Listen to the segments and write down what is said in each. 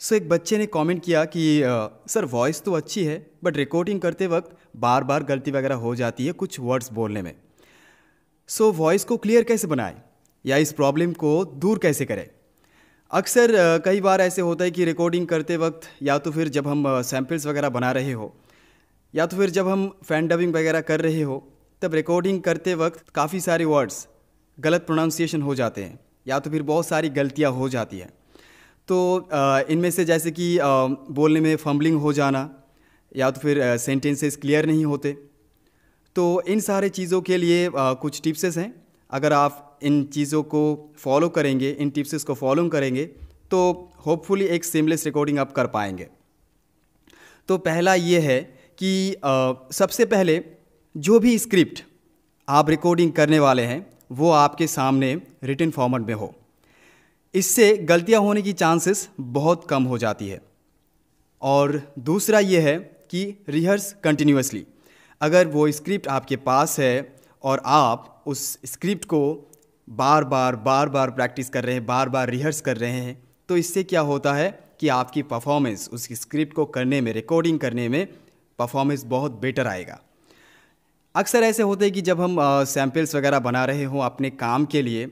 एक बच्चे ने कमेंट किया कि सर वॉइस तो अच्छी है बट रिकॉर्डिंग करते वक्त बार बार गलती वगैरह हो जाती है कुछ वर्ड्स बोलने में। वॉइस को क्लियर कैसे बनाएं या इस प्रॉब्लम को दूर कैसे करें। अक्सर कई बार ऐसे होता है कि रिकॉर्डिंग करते वक्त या तो फिर जब हम सैम्पल्स वगैरह बना रहे हो या तो फिर जब हम फैन डबिंग वगैरह कर रहे हो, तब रिकॉर्डिंग करते वक्त काफ़ी सारे वर्ड्स गलत प्रोनाउंसिएशन हो जाते हैं या तो फिर बहुत सारी गलतियाँ हो जाती हैं। तो इनमें से जैसे कि बोलने में फंबलिंग हो जाना या तो फिर सेंटेंसेस क्लियर नहीं होते। तो इन सारे चीज़ों के लिए कुछ टिप्सेस हैं। अगर आप इन चीज़ों को फॉलो करेंगे, इन टिप्सेस को फॉलो करेंगे तो होपफुली एक सीमलेस रिकॉर्डिंग आप कर पाएंगे। तो पहला ये है कि सबसे पहले जो भी स्क्रिप्ट आप रिकॉर्डिंग करने वाले हैं वो आपके सामने रिटन फॉर्मेट में हो। इससे गलतियां होने की चांसेस बहुत कम हो जाती है। और दूसरा ये है कि रिहर्स कंटिन्यूअसली। अगर वो स्क्रिप्ट आपके पास है और आप उस स्क्रिप्ट को बार बार प्रैक्टिस कर रहे हैं, बार बार रिहर्स कर रहे हैं, तो इससे क्या होता है कि आपकी परफॉर्मेंस उस स्क्रिप्ट को करने में, रिकॉर्डिंग करने में परफॉर्मेंस बहुत बेटर आएगा। अक्सर ऐसे होते हैं कि जब हम सैम्पल्स वगैरह बना रहे हों अपने काम के लिए,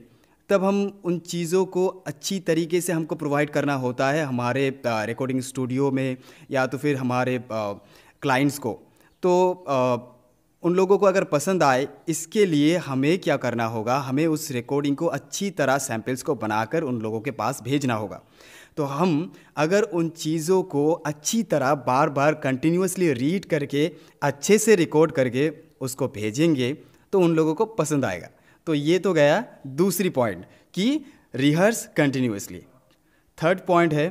तब हम उन चीज़ों को अच्छी तरीके से हमको प्रोवाइड करना होता है हमारे रिकॉर्डिंग स्टूडियो में या तो फिर हमारे क्लाइंट्स को। तो उन लोगों को अगर पसंद आए, इसके लिए हमें क्या करना होगा, हमें उस रिकॉर्डिंग को अच्छी तरह सैम्पल्स को बनाकर उन लोगों के पास भेजना होगा। तो हम अगर उन चीज़ों को अच्छी तरह बार बार कंटिन्यूअसली रीड करके अच्छे से रिकॉर्ड करके उसको भेजेंगे तो उन लोगों को पसंद आएगा। तो ये तो गया दूसरी पॉइंट कि रिहर्स कंटिन्यूअसली। थर्ड पॉइंट है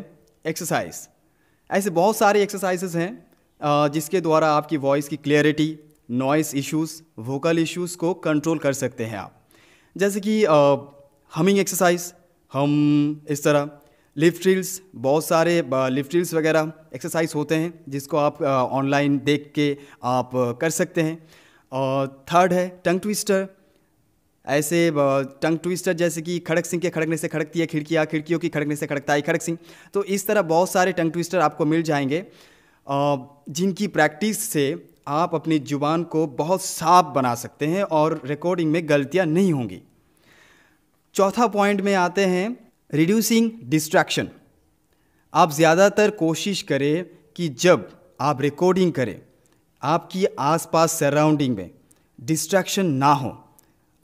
एक्सरसाइज। ऐसे बहुत सारे एक्सरसाइजेस हैं जिसके द्वारा आपकी वॉइस की clarity, noise issues, vocal issues को कंट्रोल कर सकते हैं आप। जैसे कि हमिंग एक्सरसाइज, हम इस तरह लिफ्ट ड्रिल्स, बहुत सारे लिफ्ट ड्रिल्स वगैरह एक्सरसाइज होते हैं जिसको आप ऑनलाइन देख के आप कर सकते हैं। और थर्ड है टंग ट्विस्टर। ऐसे टंग ट्विस्टर जैसे कि खड़क सिंह के खड़कने से खड़कती है खिड़कियाँ, खिड़कियों की खड़कने से खड़कता है खड़क सिंह। तो इस तरह बहुत सारे टंग ट्विस्टर आपको मिल जाएंगे जिनकी प्रैक्टिस से आप अपनी ज़ुबान को बहुत साफ बना सकते हैं और रिकॉर्डिंग में गलतियाँ नहीं होंगी। चौथा पॉइंट में आते हैं रिड्यूसिंग डिस्ट्रैक्शन। आप ज़्यादातर कोशिश करें कि जब आप रिकॉर्डिंग करें आपकी आसपास सराउंडिंग में डिस्ट्रैक्शन ना हो।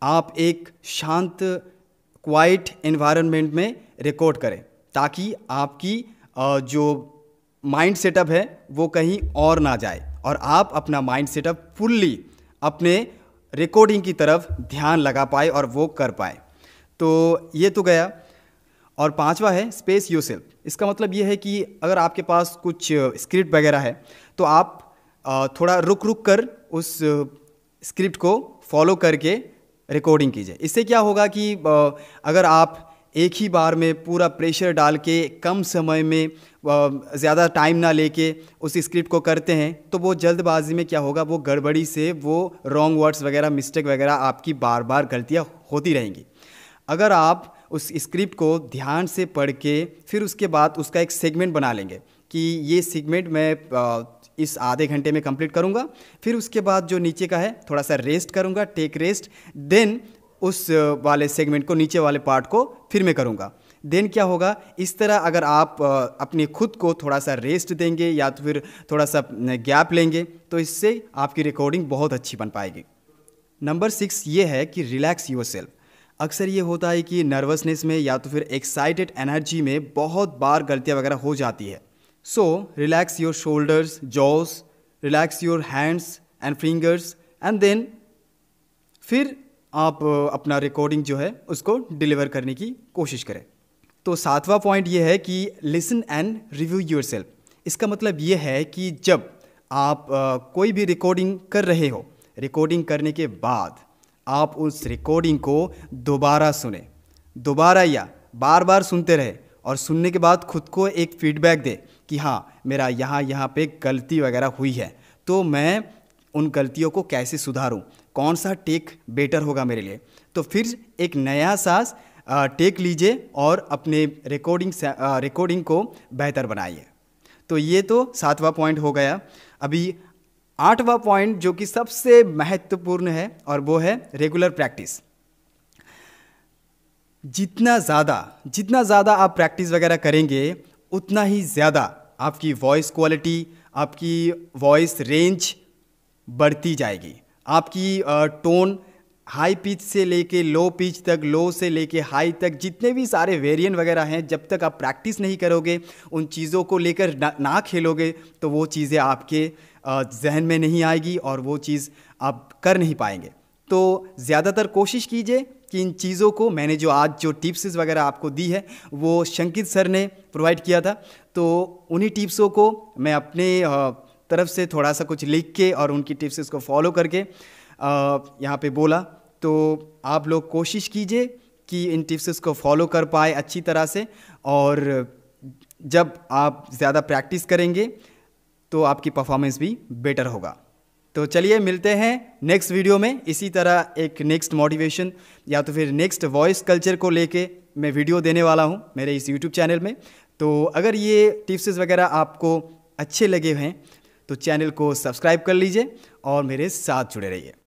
आप एक शांत क्वाइट एनवायरनमेंट में रिकॉर्ड करें ताकि आपकी जो माइंड सेटअप है वो कहीं और ना जाए और आप अपना माइंड सेटअप फुल्ली अपने रिकॉर्डिंग की तरफ ध्यान लगा पाए और वो कर पाए। तो ये तो गया। और पांचवा है स्पेस योरसेल्फ। इसका मतलब ये है कि अगर आपके पास कुछ स्क्रिप्ट वगैरह है तो आप थोड़ा रुक रुक कर उस स्क्रिप्ट को फॉलो करके रिकॉर्डिंग कीजिए। इससे क्या होगा कि अगर आप एक ही बार में पूरा प्रेशर डाल के कम समय में ज़्यादा टाइम ना लेके उस स्क्रिप्ट को करते हैं तो वो जल्दबाजी में क्या होगा, वो गड़बड़ी से वो रॉन्ग वर्ड्स वगैरह, मिस्टेक वगैरह, आपकी बार बार गलतियाँ होती रहेंगी। अगर आप उस स्क्रिप्ट को ध्यान से पढ़ के फिर उसके बाद उसका एक सेगमेंट बना लेंगे कि ये सेगमेंट मैं इस आधे घंटे में कंप्लीट करूँगा, फिर उसके बाद जो नीचे का है थोड़ा सा रेस्ट करूँगा, टेक रेस्ट, देन उस वाले सेगमेंट को, नीचे वाले पार्ट को फिर मैं करूँगा। देन क्या होगा, इस तरह अगर आप अपने खुद को थोड़ा सा रेस्ट देंगे या तो फिर थोड़ा सा गैप लेंगे तो इससे आपकी रिकॉर्डिंग बहुत अच्छी बन पाएगी। नंबर 6 ये है कि रिलैक्स योरसेल्फ। अक्सर ये होता है कि नर्वसनेस में या तो फिर एक्साइटेड एनर्जी में बहुत बार गलतियाँ वगैरह हो जाती है। So relax your shoulders, jaws, relax your hands and fingers and then फिर आप अपना रिकॉर्डिंग जो है उसको डिलीवर करने की कोशिश करें। तो 7वां पॉइंट ये है कि लिसन एंड रिव्यू योरसेल्फ। इसका मतलब ये है कि जब आप कोई भी रिकॉर्डिंग कर रहे हो, रिकॉर्डिंग करने के बाद आप उस रिकॉर्डिंग को दोबारा सुने, दोबारा या बार बार सुनते रहे और सुनने के बाद खुद को एक फीडबैक दे कि हाँ मेरा यहाँ पे गलती वगैरह हुई है, तो मैं उन गलतियों को कैसे सुधारूं, कौन सा टेक बेटर होगा मेरे लिए। तो फिर एक नया सांस टेक लीजिए और अपने रिकॉर्डिंग को बेहतर बनाइए। तो ये तो 7वां पॉइंट हो गया। अभी 8वां पॉइंट जो कि सबसे महत्वपूर्ण है और वो है रेगुलर प्रैक्टिस। जितना ज़्यादा आप प्रैक्टिस वगैरह करेंगे उतना ही ज़्यादा आपकी वॉइस क्वालिटी, आपकी वॉइस रेंज बढ़ती जाएगी। आपकी टोन हाई पिच से लेके लो पिच तक, लो से लेके हाई तक, जितने भी सारे वेरिएंट वगैरह हैं, जब तक आप प्रैक्टिस नहीं करोगे, उन चीज़ों को लेकर ना खेलोगे, तो वो चीज़ें आपके जहन में नहीं आएगी और वो चीज़ आप कर नहीं पाएंगे। तो ज़्यादातर कोशिश कीजिए कि इन चीज़ों को, मैंने जो आज जो टिप्स वगैरह आपको दी है वो शंकित सर ने प्रोवाइड किया था, तो उन्हीं टिप्सों को मैं अपने तरफ से थोड़ा सा कुछ लिख के और उनकी टिप्स को फॉलो करके यहाँ पे बोला। तो आप लोग कोशिश कीजिए कि इन टिप्स को फॉलो कर पाए अच्छी तरह से, और जब आप ज़्यादा प्रैक्टिस करेंगे तो आपकी परफॉर्मेंस भी बेटर होगा। तो चलिए मिलते हैं नेक्स्ट वीडियो में। इसी तरह एक नेक्स्ट मोटिवेशन या तो फिर नेक्स्ट वॉइस कल्चर को लेके मैं वीडियो देने वाला हूँ मेरे इस यूट्यूब चैनल में। तो अगर ये टिप्स वगैरह आपको अच्छे लगे हैं तो चैनल को सब्सक्राइब कर लीजिए और मेरे साथ जुड़े रहिए।